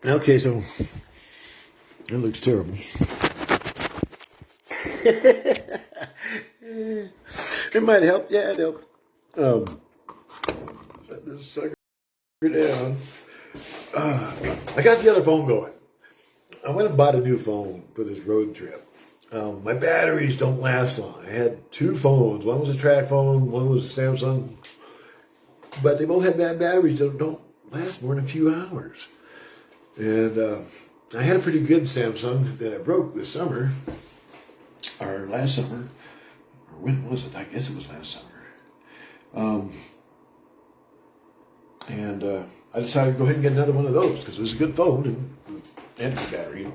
Okay, so it looks terrible. It might help. Yeah, it helped. Set this sucker down. I got the other phone going. I went and bought a new phone for this road trip. My batteries don't last long. I had two phones. One was a track phone, one was a Samsung. But they both had bad batteries that don't last more than a few hours. And I had a pretty good Samsung that I broke this summer, or last summer, or when was it? I guess it was last summer. And I decided to go ahead and get another one of those because it was a good phone and empty battery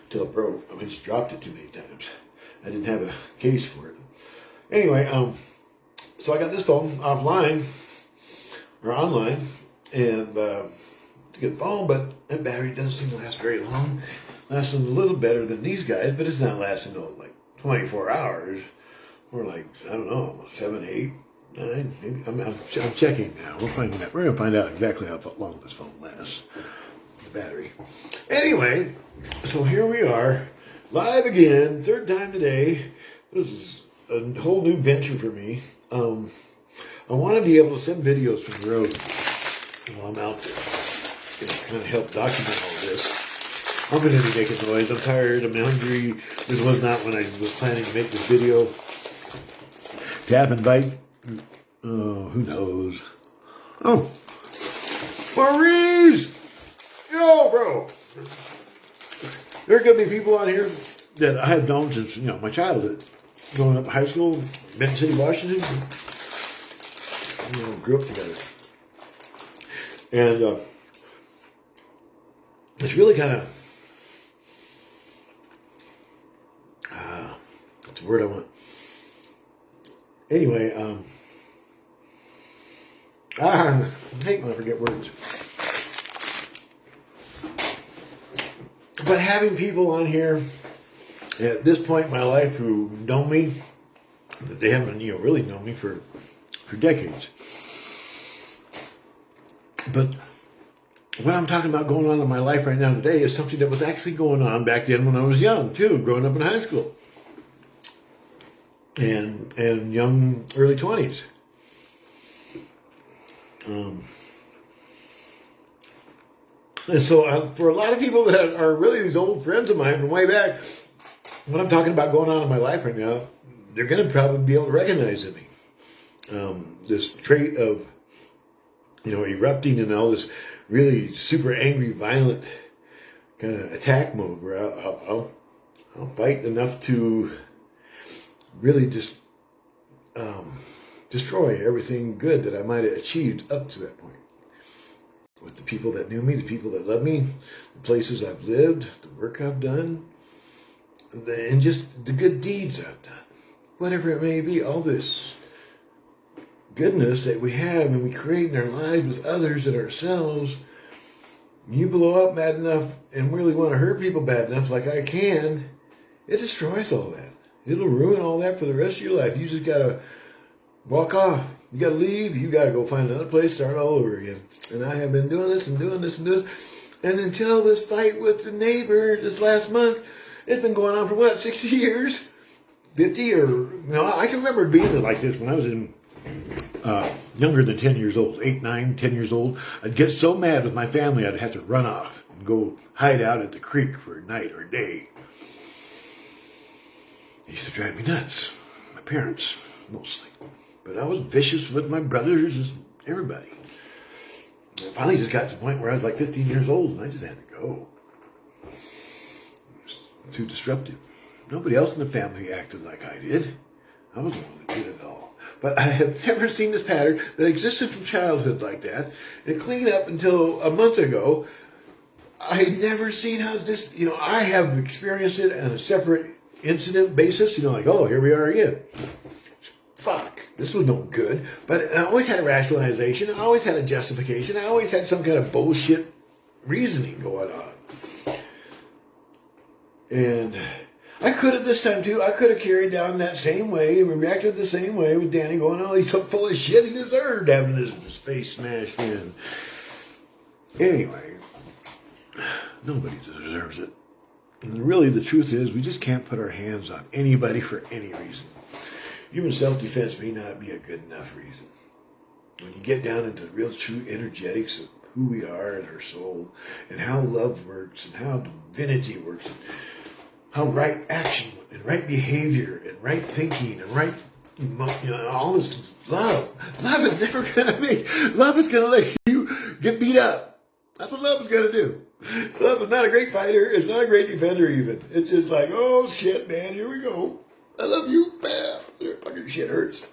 until it broke. I just dropped it too many times. I didn't have a case for it. Anyway, so I got this phone offline or online, and it's a good phone, but that battery doesn't seem to last very long. Lasting a little better than these guys, but it's not lasting like 24 hours. Or like, I don't know, 7, 8, 9, maybe. I'm checking now. We're going to find out exactly how long this phone lasts. The battery. Anyway, so here we are, live again, third time today. This is a whole new venture for me. I want to be able to send videos from the road while I'm out there. Kind of help document all this. I'm going to be making noise. I'm tired. I'm hungry. This was not when I was planning to make this video. Tap and bite. Oh, who knows? Oh, Maurice! Yo, bro! There are going to be people on here that I have known since, my childhood. Growing up in high school, Benton City, Washington. Grew up together. And it's really kind of, what's the word I want? Anyway, I hate when I forget words. But having people on here at this point in my life who know me, that they haven't, really known me for decades. But what I'm talking about going on in my life right now today is something that was actually going on back then when I was young, too, growing up in high school. And young, early 20s. And so for a lot of people that are really these old friends of mine from way back, what I'm talking about going on in my life right now, they're going to probably be able to recognize in me. This trait of, erupting in all this really super angry, violent kind of attack mode where I'll fight enough to really just destroy everything good that I might have achieved up to that point. With the people that knew me, the people that love me, the places I've lived, the work I've done, and just the good deeds I've done. Whatever it may be, all this goodness that we have and we create in our lives with others and ourselves. You blow up bad enough and really want to hurt people bad enough like I can, it destroys all that. It'll ruin all that for the rest of your life. You just got to walk off. You got to leave. You got to go find another place, start all over again. And I have been doing this and doing this and doing this. And until this fight with the neighbor this last month, it's been going on for 60 years? 50 or, I can remember being like this when I was younger than 10 years old, 8, 9, 10 years old. I'd get so mad with my family, I'd have to run off and go hide out at the creek for a night or a day. It used to drive me nuts. My parents, mostly. But I was vicious with my brothers and everybody. And I finally just got to the point where I was like 15 years old and I just had to go. It was too disruptive. Nobody else in the family acted like I did. I was the one that did it all. But I have never seen this pattern that existed from childhood like that. And clean up until a month ago, I had never seen how this, I have experienced it on a separate incident basis, like, oh, here we are again. Fuck, this was no good. But I always had a rationalization. I always had a justification. I always had some kind of bullshit reasoning going on. And I could have this time too. I could have carried down that same way and reacted the same way with Danny going, oh, he's so full of shit. He deserved having his face smashed in. Anyway, Nobody deserves it. And really, the truth is, we just can't put our hands on anybody for any reason. Even self-defense may not be a good enough reason. When you get down into the real true energetics of who we are in our soul, and how love works, and how divinity works, and how right action and right behavior and right thinking and right, all this love. Love is never going to make, love is going to let you get beat up. That's what love is going to do. Love is not a great fighter. It's not a great defender even. It's just like, oh shit, man, here we go. I love you, bam. Your fucking shit hurts.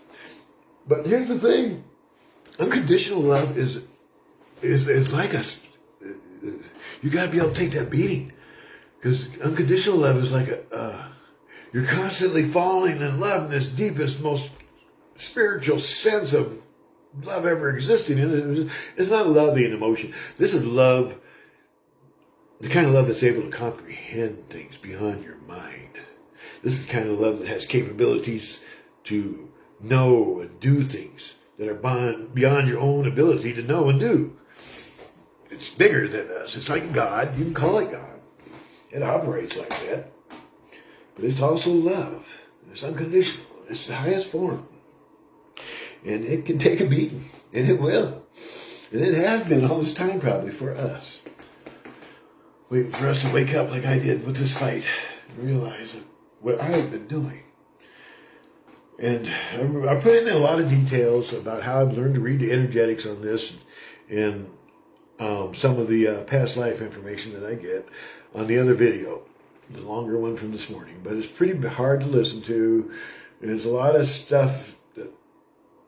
But here's the thing. Unconditional love is like us. You got to be able to take that beating, because unconditional love is like you're constantly falling in love in this deepest, most spiritual sense of love ever existing. And it's not love being emotion. This is love, the kind of love that's able to comprehend things beyond your mind. This is the kind of love that has capabilities to know and do things that are beyond your own ability to know and do. It's bigger than us. It's like God. You can call it God. It operates like that. But it's also love. It's unconditional. It's the highest form. And it can take a beating. And it will. And it has been all this time probably for us. Waiting for us to wake up like I did with this fight. And realize what I've been doing. And I put in a lot of details about how I've learned to read the energetics on this, and some of the past life information that I get on the other video, the longer one from this morning. But it's pretty hard to listen to. And there's a lot of stuff that,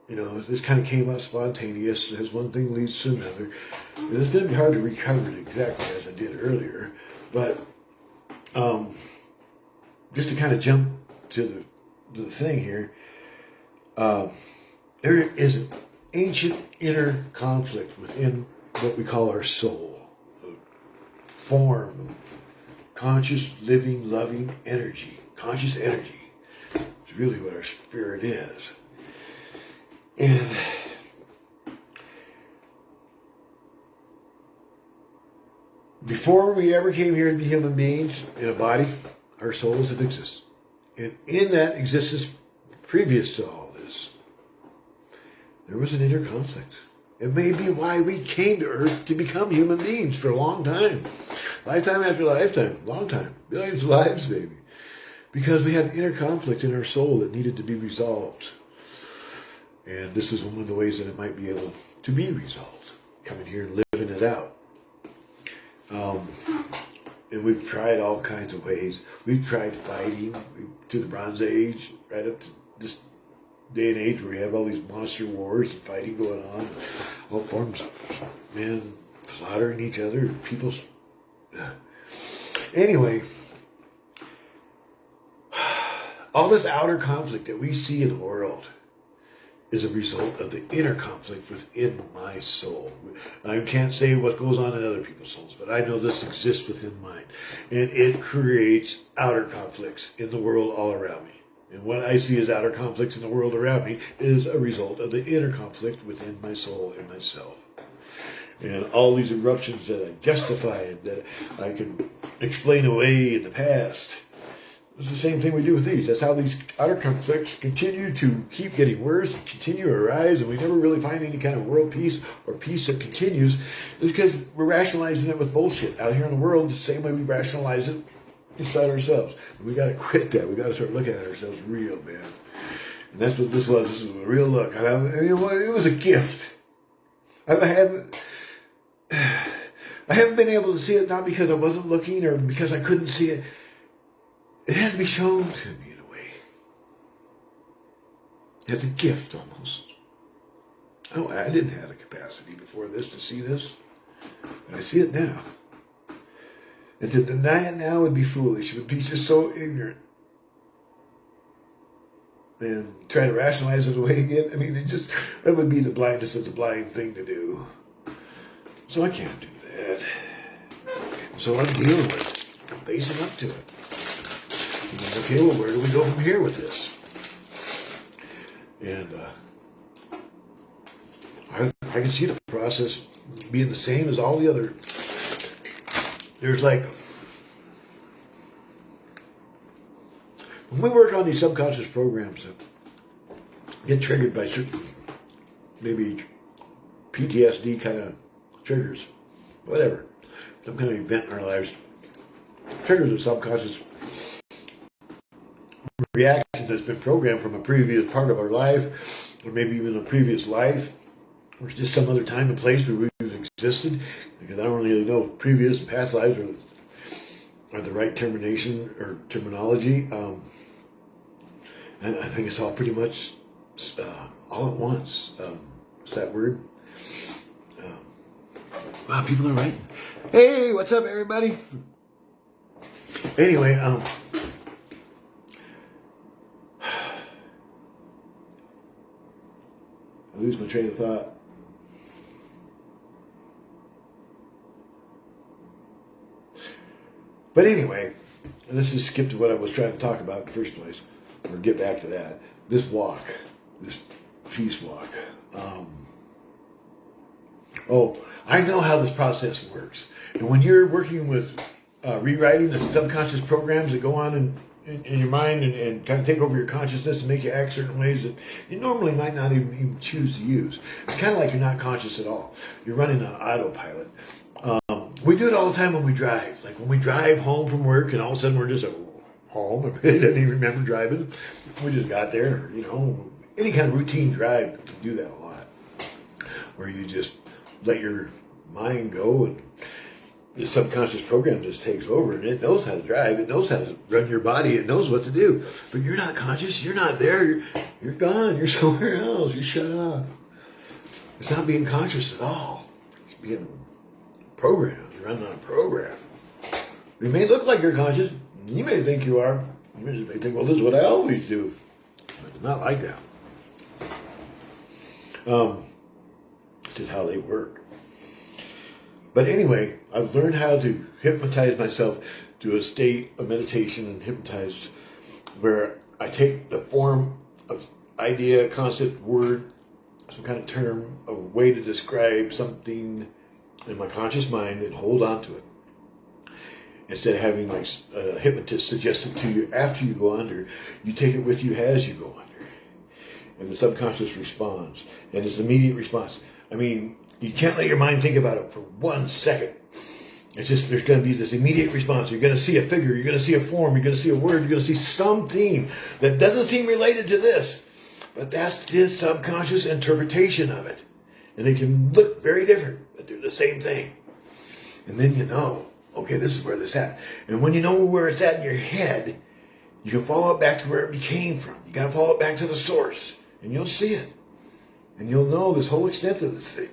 this kind of came out spontaneous, as one thing leads to another. And it's going to be hard to recover it exactly as I did earlier. But just to kind of jump to the thing here, there is an ancient inner conflict within what we call our soul, a form of conscious, living, loving energy. Conscious energy is really what our spirit is. And before we ever came here to be human beings in a body, our souls have existed. And in that existence previous to all this, there was an inner conflict. It may be why we came to Earth to become human beings for a long time. Lifetime after lifetime, long time. Billions of lives, maybe. Because we had an inner conflict in our soul that needed to be resolved. And this is one of the ways that it might be able to be resolved. Coming here and living it out. And we've tried all kinds of ways. We've tried fighting to the Bronze Age, right up to this day and age where we have all these monster wars and fighting going on. All forms of men slaughtering each other. People. Anyway, all this outer conflict that we see in the world is a result of the inner conflict within my soul. I can't say what goes on in other people's souls, but I know this exists within mine. And it creates outer conflicts in the world all around me. And what I see as outer conflicts in the world around me is a result of the inner conflict within my soul and myself. And all these eruptions that I justified, that I can explain away in the past, it's the same thing we do with these. That's how these outer conflicts continue to keep getting worse and continue to arise, and we never really find any kind of world peace or peace that continues. It's because we're rationalizing it with bullshit. Out here in the world, the same way we rationalize it inside ourselves. And we got to quit that. We got to start looking at ourselves real, man. And that's what this was. This was a real look. And you know what? It was a gift. I haven't been able to see it, not because I wasn't looking or because I couldn't see it. It had to be shown to me in a way. As a gift, almost. Oh, I didn't have the capacity before this to see this. But I see it now. And to deny it now would be foolish. It would be just so ignorant. And try to rationalize it away again. I mean, it would be the blindest of the blind thing to do. So I can't do that. So I'm dealing with it. I'm facing up to it. Okay, well, where do we go from here with this? And I can see the process being the same as all the other there's like, when we work on these subconscious programs that get triggered by certain, maybe PTSD kind of triggers, whatever, some kind of event in our lives, triggers a subconscious reaction that's been programmed from a previous part of our life, or maybe even a previous life, or just some other time and place where we've existed. Because I don't really know if previous and past lives are the right termination or terminology. And I think it's all pretty much all at once. What's that word? Wow, people are writing. Hey, what's up, everybody? Anyway, I lose my train of thought. But anyway, let's just skip to what I was trying to talk about in the first place, or get back to that. This walk, this peace walk. I know how this process works. And when you're working with rewriting the subconscious programs that go on in your mind and kind of take over your consciousness and make you act certain ways that you normally might not even choose to use. It's kind of like you're not conscious at all. You're running on autopilot. We do it all the time when we drive. Like when we drive home from work and all of a sudden we're just at home. I didn't even remember driving. We just got there, Any kind of routine drive, you can do that a lot. Where you just let your mind go and the subconscious program just takes over and it knows how to drive. It knows how to run your body. It knows what to do. But you're not conscious. You're not there. You're gone. You're somewhere else. You're shut off. It's not being conscious at all. It's being programmed. You're running on a program. You may look like you're conscious. You may think you are. You may think, well, this is what I always do. But it's not like that. It's just how they work. But anyway, I've learned how to hypnotize myself to a state of meditation and hypnotize where I take the form of idea, concept, word, some kind of term, a way to describe something in my conscious mind and hold on to it. Instead of having like a hypnotist suggest it to you after you go under, you take it with you as you go under. And the subconscious responds. And it's an immediate response. I mean, you can't let your mind think about it for 1 second. It's just, there's going to be this immediate response. You're going to see a figure. You're going to see a form. You're going to see a word. You're going to see something that doesn't seem related to this. But that's his subconscious interpretation of it. And they can look very different, but they're the same thing. And then you know, okay, this is where this at. And when you know where it's at in your head, you can follow it back to where it came from. You got to follow it back to the source. And you'll see it. And you'll know this whole extent of this thing.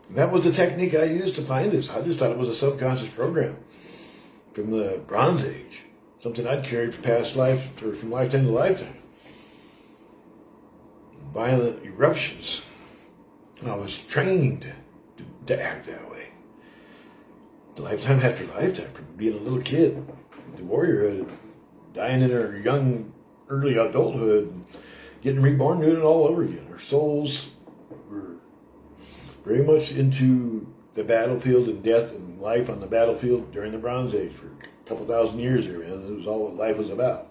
And that was the technique I used to find this. I just thought it was a subconscious program from the Bronze Age. Something I'd carried from past life, or from lifetime to lifetime. Violent eruptions. I was trained to act that way. Lifetime after lifetime, from being a little kid, to warriorhood, dying in our young, early adulthood, getting reborn, doing it all over again. Our souls were very much into the battlefield and death and life on the battlefield during the Bronze Age for a couple thousand years there, man. It was all what life was about.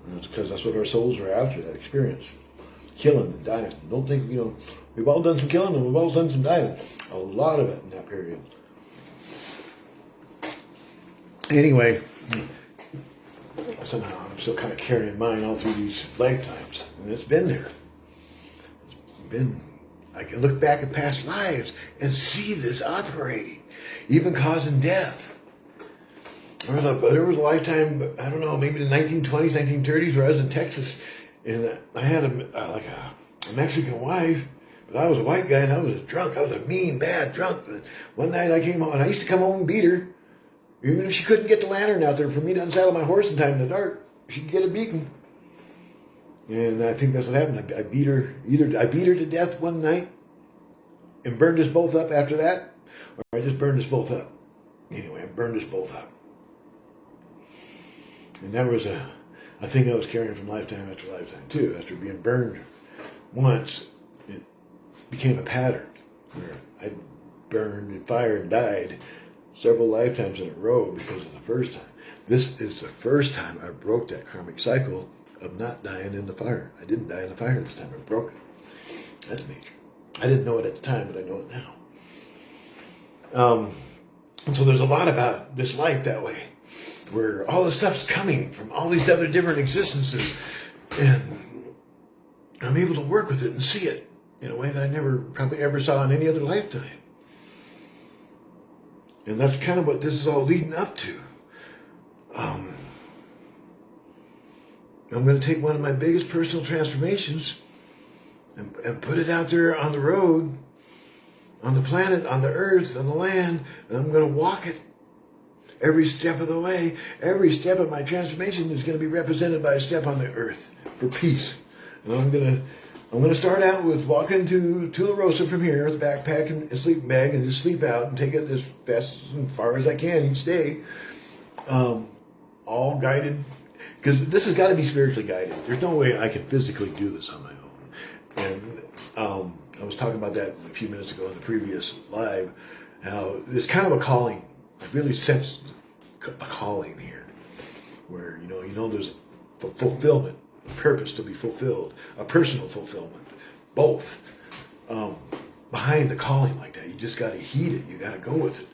And it's because that's what our souls were after, that experience. Killing and dying. Don't think, we've all done some killing and we've all done some dying. A lot of it in that period. Anyway, somehow I'm still kind of carrying mine all through these lifetimes. And it's been there. I can look back at past lives and see this operating, even causing death. There was a lifetime, I don't know, maybe the 1920s, 1930s, where I was in Texas, and I had a Mexican wife, but I was a white guy and I was a drunk. I was a mean, bad drunk. And one night I came home, and I used to come home and beat her. Even if she couldn't get the lantern out there for me to unsaddle my horse in time in the dark, she'd get a beating. And I think that's what happened. I beat her to death one night and burned us both up after that, or I just burned us both up. Anyway, I burned us both up. And that was a thing I was carrying from lifetime after lifetime too. After being burned once, it became a pattern where I burned and fired and died several lifetimes in a row because of the first time. This is the first time I broke that karmic cycle of not dying in the fire. I didn't die in the fire this time. I broke it. That's major. I didn't know it at the time, but I know it now. And so there's a lot about this life that way, where all the stuff's coming from all these other different existences, and I'm able to work with it and see it in a way that I never probably ever saw in any other lifetime. And that's kind of what this is all leading up to. I'm going to take one of my biggest personal transformations and put it out there on the road, on the planet, on the earth, on the land, and I'm going to walk it every step of the way. Every step of my transformation is going to be represented by a step on the earth for peace. And I'm going to start out with walking to Tularosa from here with a backpack and a sleeping bag and just sleep out and take it as fast and far as I can each day. All guided, because this has got to be spiritually guided. There's no way I can physically do this on my own. And I was talking about that a few minutes ago in the previous live, how it's kind of a calling. I really sensed a calling here, where you know there's a fulfillment, a purpose to be fulfilled, a personal fulfillment, both behind the calling like that. You just got to heed it. You got to go with it.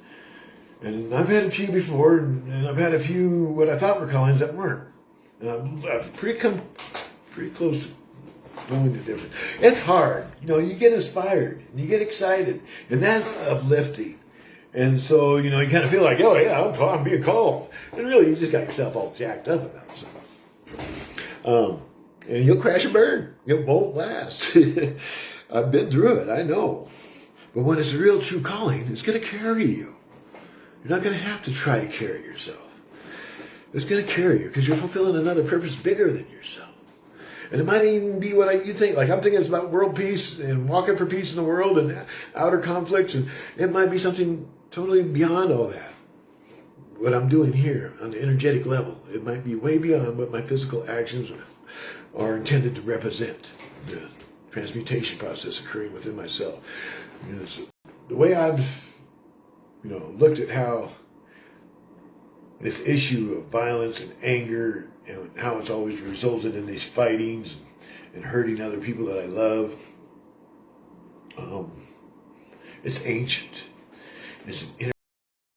And I've had a few before, and I've had a few what I thought were callings that weren't. And I've pretty close to knowing the difference. It's hard. You get inspired, and you get excited, and that's uplifting. And so, you kind of feel like, oh yeah, I'm being called. And really, you just got yourself all jacked up about something. And you'll crash and burn. It won't last. I've been through it, I know. But when it's a real true calling, it's going to carry you. You're not going to have to try to carry yourself. It's going to carry you because you're fulfilling another purpose bigger than yourself. And it might even be what you think. Like I'm thinking it's about world peace and walking for peace in the world and outer conflicts. And it might be something totally beyond all that. What I'm doing here on the energetic level. It might be way beyond what my physical actions are intended to represent. The transmutation process occurring within myself. The way I've looked at how this issue of violence and anger and how it's always resulted in these fightings and hurting other people that I love. It's ancient. It's an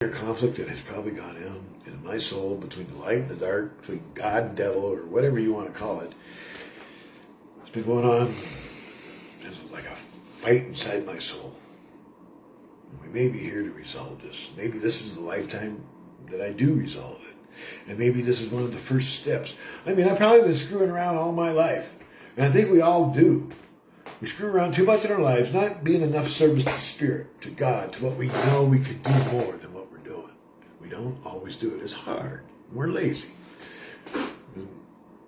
inner conflict that has probably gone on in my soul between the light and the dark, between God and devil, or whatever you want to call it. It's been going on. There's like a fight inside my soul. We may be here to resolve this. Maybe this is the lifetime that I do resolve it. And maybe this is one of the first steps. I mean, I've probably been screwing around all my life. And I think we all do. We screw around too much in our lives, not being enough service to Spirit, to God, to what we know we could do more than what we're doing. We don't always do it. It's hard. We're lazy.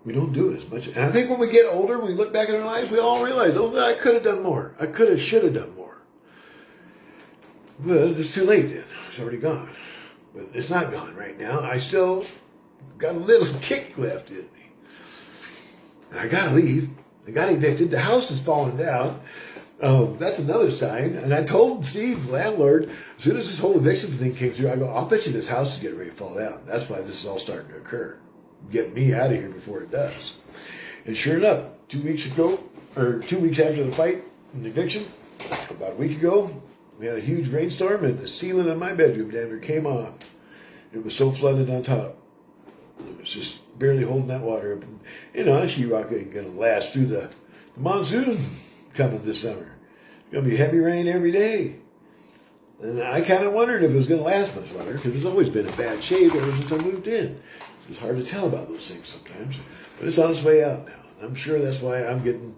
We don't do it as much. And I think when we get older, when we look back at our lives, we all realize, I could have done more. I could have, should have done more. But it's too late then. It's already gone. But it's not gone right now. I still got a little kick left in me. And I got to leave. I got evicted. The house is falling down. That's another sign. And I told Steve, the landlord, as soon as this whole eviction thing came through, I go, I'll bet you this house is getting ready to fall down. That's why this is all starting to occur. Get me out of here before it does. And sure enough, 2 weeks after the fight and the eviction, about a week ago, we had a huge rainstorm and the ceiling of my bedroom damn near came off. It was so flooded on top. It was just barely holding that water up. And, sheetrock ain't going to last through the monsoon coming this summer. It's going to be heavy rain every day. And I kind of wondered if it was going to last much longer because it's always been in bad shape ever since I moved in. It's hard to tell about those things sometimes. But it's on its way out now. And I'm sure that's why I'm getting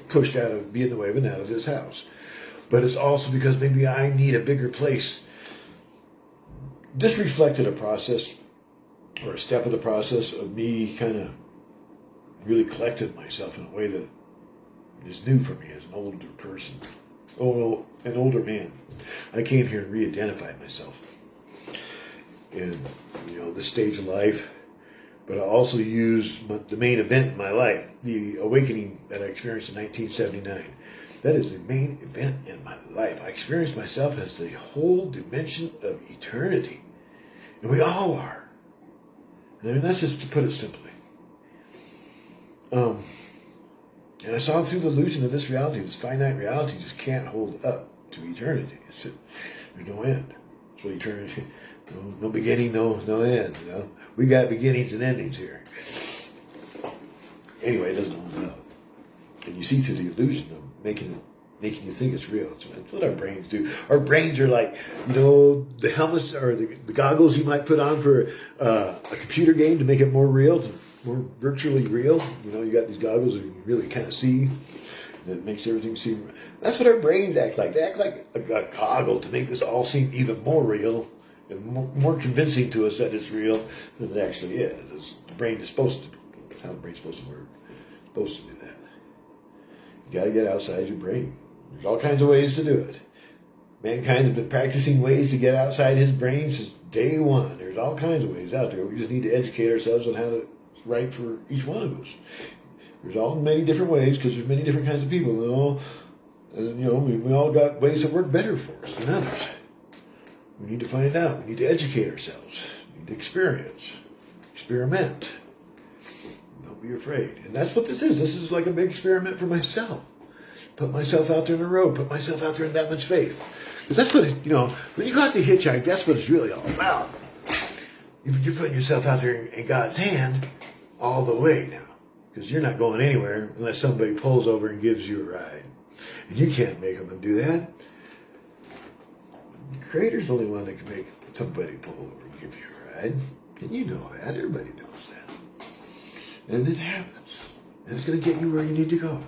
pushed out of Villanueva and out of this house. But it's also because maybe I need a bigger place. This reflected a process or a step of the process of me kind of really collecting myself in a way that is new for me as an older person. An older man. I came here and re-identified myself in this stage of life. But I also used the main event in my life, the awakening that I experienced in 1979. That is the main event in my life. I experience myself as the whole dimension of eternity. And we all are. I mean, that's just to put it simply. And I saw through the illusion of this reality, this finite reality just can't hold up to eternity. There's no end. That's what eternity, no beginning, no end. You know, we got beginnings and endings here. Anyway, it doesn't hold up. And you see through the illusion of making you think it's real. That's what our brains do. Our brains are like, the helmets or the goggles you might put on for a computer game to make it more real, more virtually real. You got these goggles that you can really kind of see, and it makes everything seem. That's what our brains act like. They act like a goggle to make this all seem even more real and more convincing to us that it's real than it actually is. The brain is supposed to. That's how the brain's supposed to work. It's supposed to do that. You got to get outside your brain. There's all kinds of ways to do it. Mankind has been practicing ways to get outside his brain since day one. There's all kinds of ways out there. We just need to educate ourselves on how to right for each one of us. There's all many different ways because there's many different kinds of people. We all got ways that work better for us than others. We need to find out. We need to educate ourselves. We need to experiment. Don't be afraid. And that's what this is. This is like a big experiment for myself. Put myself out there in the road. Put myself out there in that much faith. Because that's what, when you go out to hitchhike, that's what it's really all about. You're putting yourself out there in God's hand all the way now. Because you're not going anywhere unless somebody pulls over and gives you a ride. And you can't make them do that. The Creator's the only one that can make somebody pull over and give you a ride. And you know that. Everybody knows that. And it happens. And it's going to get you where you need to go.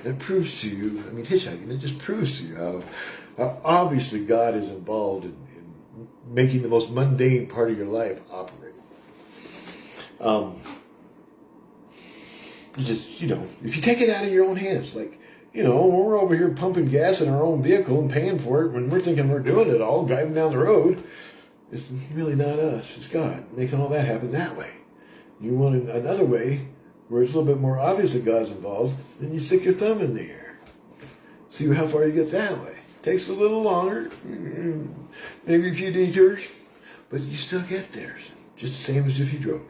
And it proves to you, hitchhiking, it just proves to you how obviously God is involved in making the most mundane part of your life operate. If you take it out of your own hands, like, when we're over here pumping gas in our own vehicle and paying for it, when we're thinking we're doing it all, driving down the road, it's really not us, it's God making all that happen that way. You want another way, where it's a little bit more obvious that God's involved, then you stick your thumb in the air. See how far you get that way. Takes a little longer, maybe a few detours, but you still get there. Just the same as if you drove.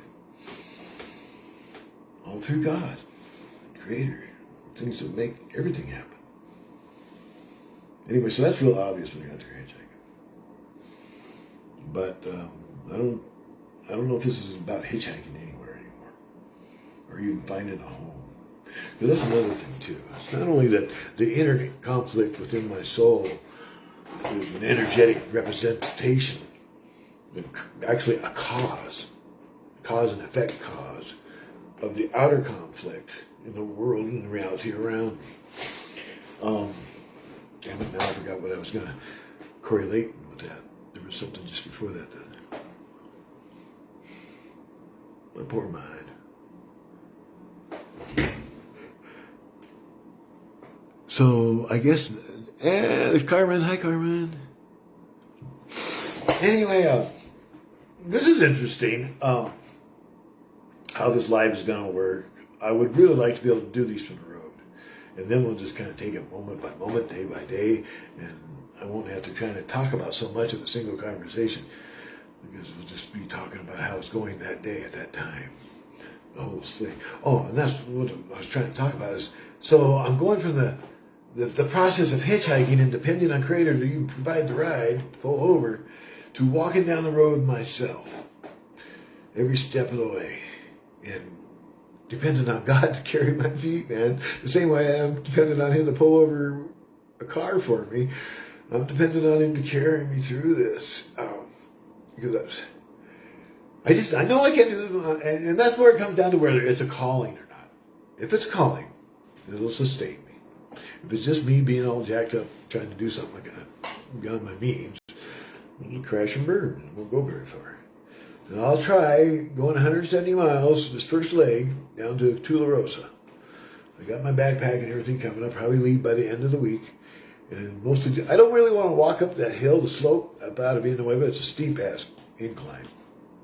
All through God, the Creator, things that make everything happen. Anyway, so that's real obvious when you're out there hitchhiking. But I don't know if this is about hitchhiking anywhere anymore, or even finding a home. But that's another thing too. It's not only that the inner conflict within my soul is an energetic representation, but actually a cause and effect cause of the outer conflict in the world and the reality around me. Damn it, now I forgot what I was going to correlate with that. There was something just before that. My poor mind. So I guess, there's Carmen. Hi, Carmen. Anyway, this is interesting. How this live is going to work. I would really like to be able to do these from the road. And then we'll just kind of take it moment by moment, day by day. And I won't have to kind of talk about so much of a single conversation. Because we'll just be talking about how it's going that day at that time. The whole thing. Oh, and that's what I was trying to talk about is, so I'm going from the process of hitchhiking and depending on Creator to even provide the ride, to pull over, to walking down the road myself. Every step of the way. And dependent on God to carry my feet, man. The same way I'm dependent on Him to pull over a car for me. I'm dependent on Him to carry me through this. Because I know I can't do it. And that's where it comes down to whether it's a calling or not. If it's a calling, it'll sustain me. If it's just me being all jacked up trying to do something like that beyond my means, it'll crash and burn. And it won't go very far. And I'll try going 170 miles, this first leg, down to Tularosa. I got my backpack and everything coming. I'll probably leave by the end of the week. And I don't really want to walk up that hill, the slope, up out of being in the way, but it's a steep-ass incline.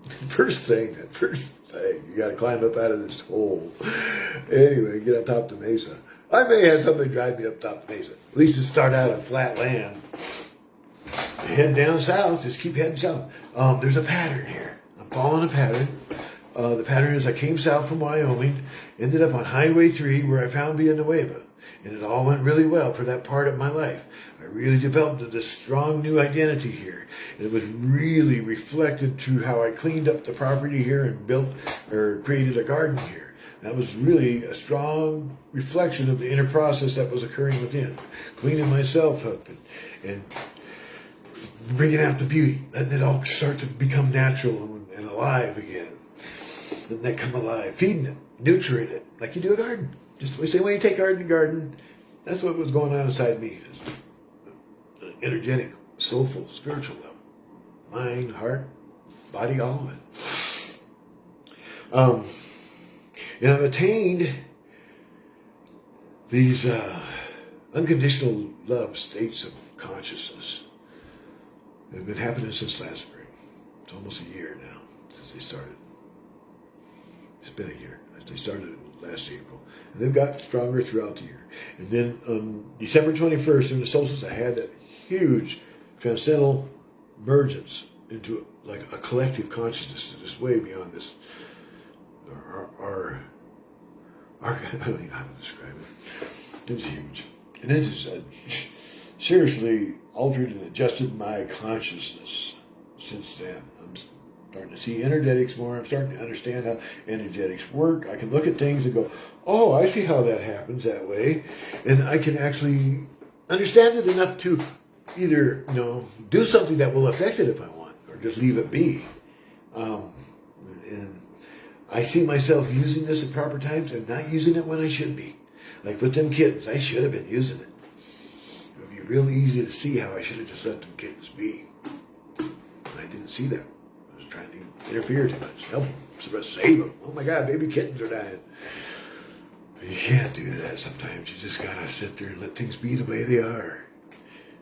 First thing, you got to climb up out of this hole. Anyway, get on top of the mesa. I may have somebody drive me up top the mesa. At least to start out on flat land. Head down south, just keep heading south. There's a pattern here. I'm following a pattern. The pattern is I came south from Wyoming, ended up on Highway 3 where I found Villanueva. And it all went really well for that part of my life. I really developed this strong new identity here. And it was really reflected through how I cleaned up the property here and built or created a garden here. That was really a strong reflection of the inner process that was occurring within. Cleaning myself up and bringing out the beauty. Letting it all start to become natural and alive again. Letting that come alive. Feeding it, nurturing it, like you do a garden. Just the same way you take garden. That's what was going on inside me. Energetic, soulful, spiritual level. Mind, heart, body, all of it. And I've attained these unconditional love states of consciousness. They've been happening since last spring. It's almost a year now since they started. It's been a year. They started last April. And they've got stronger throughout the year. And then on December 21st, in the solstice, I had that huge transcendental emergence into like a collective consciousness that is way beyond this. Our I don't even know how to describe it. It was huge. And it has seriously altered and adjusted my consciousness since then. I'm starting to see energetics more. I'm starting to understand how energetics work. I can look at things and go, oh, I see how that happens that way. And I can actually understand it enough to either, do something that will affect it if I want, or just leave it be. And I see myself using this at proper times and not using it when I should be. Like with them kittens, I should have been using it. It would be real easy to see how I should have just let them kittens be. And I didn't see that. I was trying to interfere too much. Help them, save them. Oh my God, baby kittens are dying. But you can't do that sometimes. You just gotta sit there and let things be the way they are.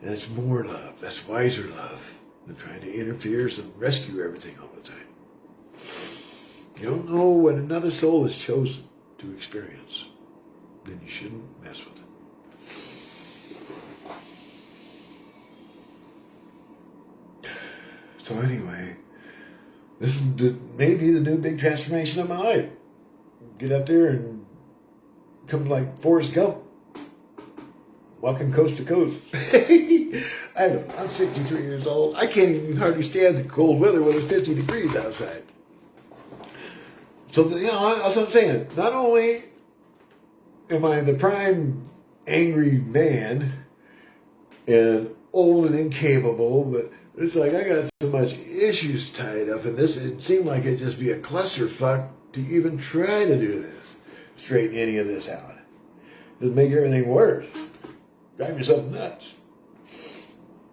And that's more love. That's wiser love than trying to interfere and rescue everything all the time. You don't know what another soul has chosen to experience, then you shouldn't mess with it. So anyway, this is maybe the new big transformation of my life. Get up there and come like Forrest Gump, walking coast to coast. I don't know, I'm 63 years old. I can't even hardly stand the cold weather when it's 50 degrees outside. So, that's what I'm saying. Not only am I the prime angry man and old and incapable, but it's like I got so much issues tied up in this. It seemed like it'd just be a clusterfuck to even try to do this. Straighten any of this out. It'd make everything worse. Drive yourself nuts.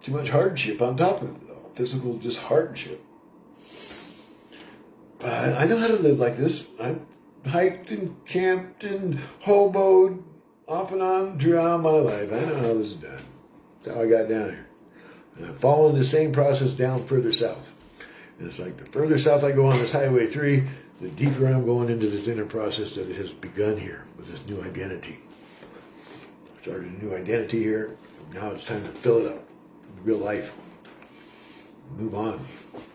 Too much hardship on top of it all. Physical just hardship. But I know how to live like this. I've hiked and camped and hoboed off and on throughout my life. I know how this is done. That's how I got down here. And I'm following the same process down further south. And it's like the further south I go on this Highway 3, the deeper I'm going into this inner process that it has begun here with this new identity. Started a new identity here. Now it's time to fill it up with real life. Move on.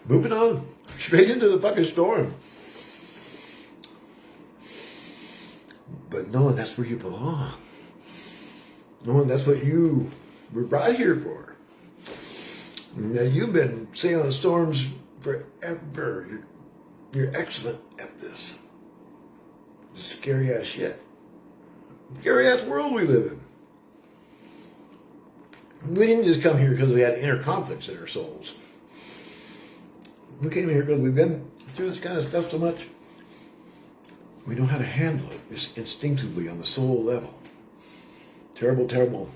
Moving on. Straight into the fucking storm. But knowing that's where you belong. Knowing that's what you were brought here for. Now you've been sailing storms forever. You're excellent at this. This scary ass shit. Scary ass world we live in. We didn't just come here because we had inner conflicts in our souls. We came here because we've been through this kind of stuff so much. We know how to handle it just instinctively on the soul level. Terrible, terrible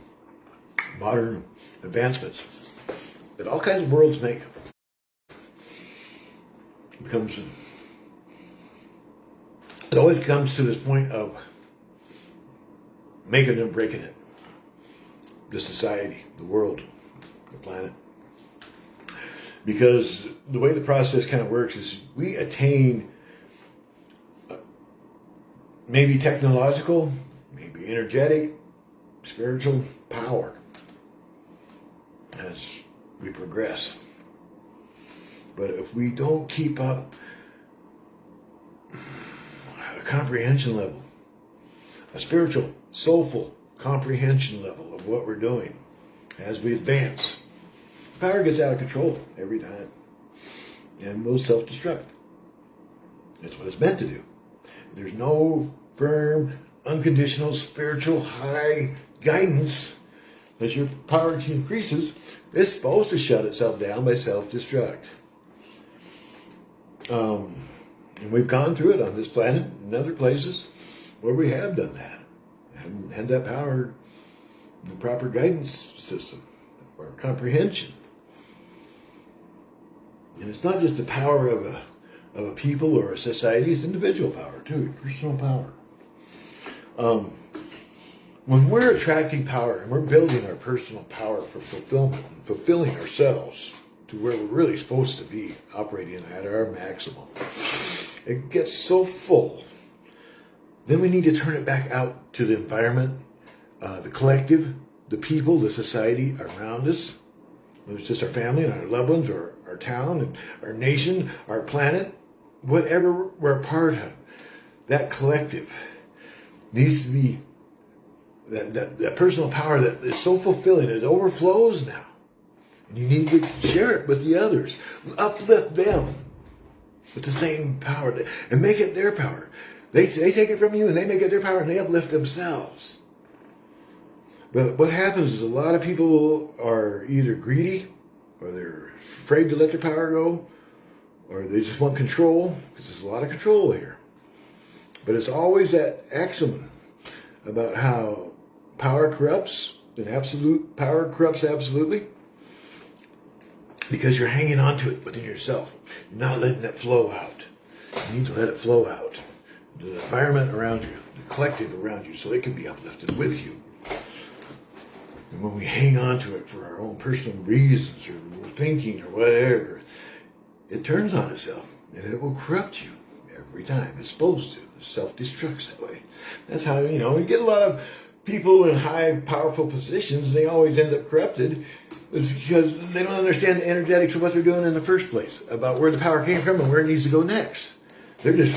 modern advancements that all kinds of worlds make. It always comes to this point of making and breaking it. The society, the world, the planet. Because the way the process kind of works is we attain maybe technological, maybe the energetic, spiritual power as we progress. But if we don't keep up a comprehension level, a spiritual, soulful comprehension level of what we're doing as we advance, power gets out of control every time and will self-destruct. That's what it's meant to do. There's no firm, unconditional, spiritual, high guidance as your power increases. It's supposed to shut itself down by self-destruct. And we've gone through it on this planet and other places where we have done that. And had that power, the proper guidance system or comprehension. And it's not just the power of a people or a society, it's individual power too, personal power. When we're attracting power and we're building our personal power for fulfillment and fulfilling ourselves to where we're really supposed to be operating at our maximum, it gets so full. Then we need to turn it back out to the environment, the collective, the people, the society around us. Whether it's just our family and our loved ones or our town and our nation, our planet, whatever we're a part of, that collective needs to be that personal power that is so fulfilling, it overflows now. And you need to share it with the others. Uplift them with the same power and make it their power. They take it from you and they make it their power and they uplift themselves. But what happens is a lot of people are either greedy or they're afraid to let their power go or they just want control because there's a lot of control here. But it's always that axiom about how power corrupts and absolute power corrupts absolutely because you're hanging on to it within yourself. You're not letting it flow out. You need to let it flow out to the environment around you, the collective around you, so it can be uplifted with you. And when we hang on to it for our own personal reasons or thinking or whatever, it turns on itself and it will corrupt you every time. It's supposed to. It self-destructs that way. That's how, you get a lot of people in high, powerful positions and they always end up corrupted. It's because they don't understand the energetics of what they're doing in the first place, about where the power came from and where it needs to go next. They're just,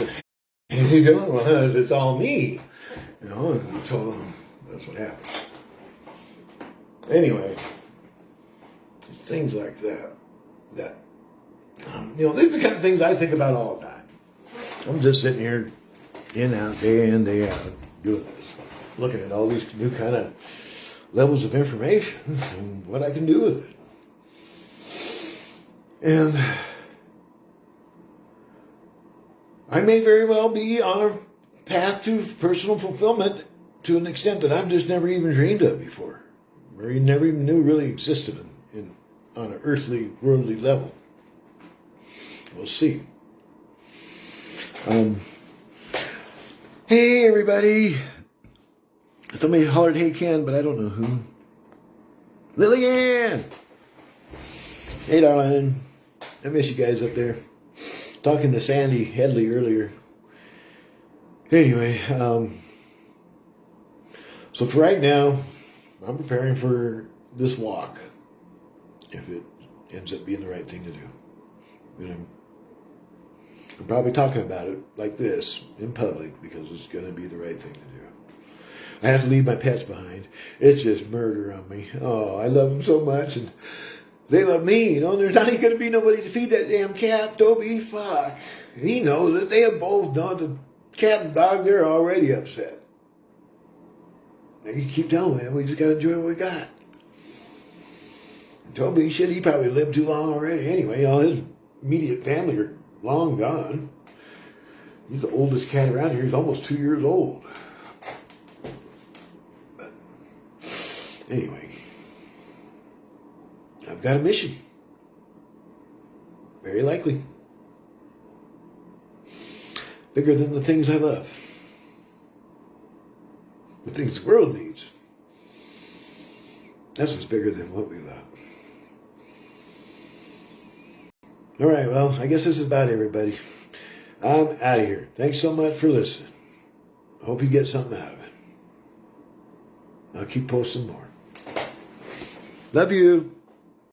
well, it's all me. And so that's what happens. Anyway, it's things like that these are the kind of things I think about all the time. I'm just sitting here, day in, day out, doing this, looking at all these new kind of levels of information and what I can do with it. And I may very well be on a path to personal fulfillment to an extent that I've just never even dreamed of before. Or never even knew really existed on an earthly, worldly level. We'll see. Hey, everybody. Somebody hollered, hey, Ken, but I don't know who. Lillian! Hey, darling. I miss you guys up there. Talking to Sandy Headley earlier. Anyway, so for right now, I'm preparing for this walk, if it ends up being the right thing to do. I'm probably talking about it like this in public because it's going to be the right thing to do. I have to leave my pets behind. It's just murder on me. Oh, I love them so much, and they love me. There's not even going to be nobody to feed that damn cat. Toby, fuck. He knows it. They have both done. The cat and dog, they're already upset. You keep telling me, we just got to enjoy what we got. And Toby, shit, he probably lived too long already. Anyway, all his immediate family are long gone. He's the oldest cat around here. He's almost 2 years old. But anyway, I've got a mission. Very likely. Bigger than the things I love. The things the world needs. That's what's bigger than what we love. All right, well, I guess this is about everybody. I'm out of here. Thanks so much for listening. Hope you get something out of it. I'll keep posting more. Love you.